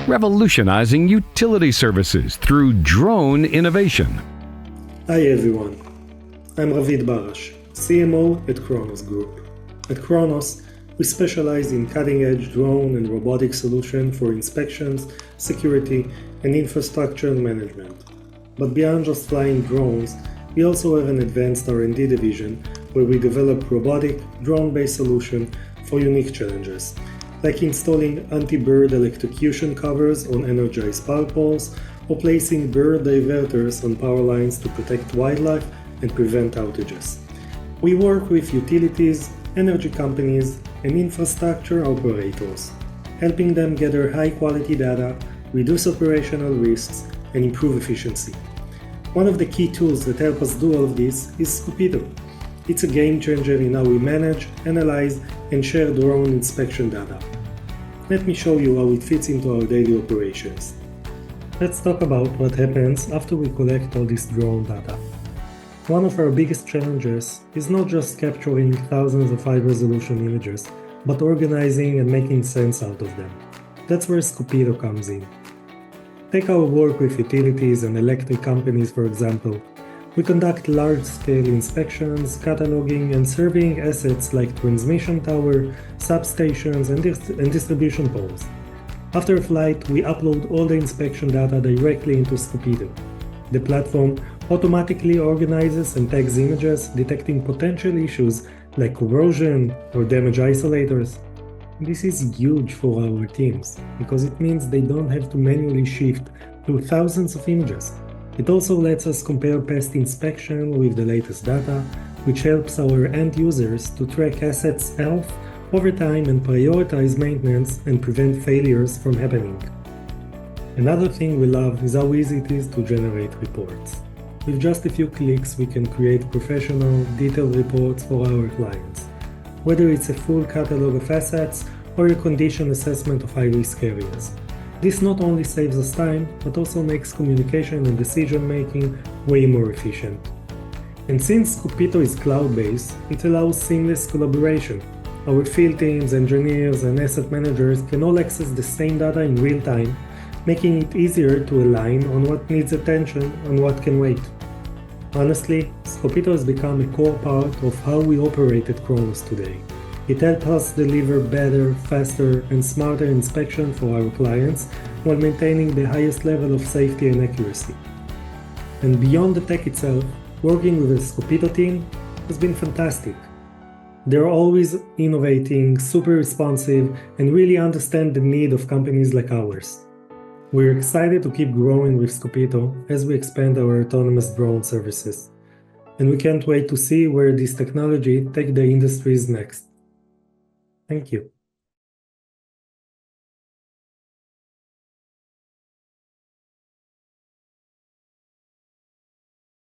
revolutionizing utility services through drone innovation. Hi everyone, I'm Ravid Barash, CMO at Kronos Group. At Kronos, we specialize in cutting-edge drone and robotic solutions for inspections, security, and infrastructure management. But beyond just flying drones, we also have an advanced R&D division where we develop robotic, drone-based solutions for unique challenges, like installing anti-bird electrocution covers on energized power poles or placing bird diverters on power lines to protect wildlife and prevent outages. We work with utilities, energy companies, and infrastructure operators, helping them gather high-quality data, reduce operational risks, and improve efficiency. One of the key tools that help us do all of this is Scopito. It's a game changer in how we manage, analyze, and share drone inspection data. Let me show you how it fits into our daily operations. Let's talk about what happens after we collect all this drone data. One of our biggest challenges is not just capturing thousands of high-resolution images, but organizing and making sense out of them. That's where Scopito comes in. Take our work with utilities and electric companies, for example. We conduct large-scale inspections, cataloging, and surveying assets like transmission tower, substations, and distribution poles. After a flight, we upload all the inspection data directly into Scopito. The platform automatically organizes and tags images, detecting potential issues like corrosion or damaged isolators. This is huge for our teams, because it means they don't have to manually shift through thousands of images. It also lets us compare past inspection with the latest data, which helps our end users to track assets' health over time and prioritize maintenance and prevent failures from happening. Another thing we love is how easy it is to generate reports. With just a few clicks, we can create professional, detailed reports for our clients, whether it's a full catalog of assets or a condition assessment of high-risk areas. This not only saves us time, but also makes communication and decision-making way more efficient. And since Scopito is cloud-based, it allows seamless collaboration. Our field teams, engineers, and asset managers can all access the same data in real time, making it easier to align on what needs attention and what can wait. Honestly, Scopito has become a core part of how we operate at Kronos today. It helps us deliver better, faster, and smarter inspection for our clients while maintaining the highest level of safety and accuracy. And beyond the tech itself, working with the Scopito team has been fantastic. They're always innovating, super responsive, and really understand the need of companies like ours. We're excited to keep growing with Scopito as we expand our autonomous drone services. And we can't wait to see where this technology takes the industries next. Thank you.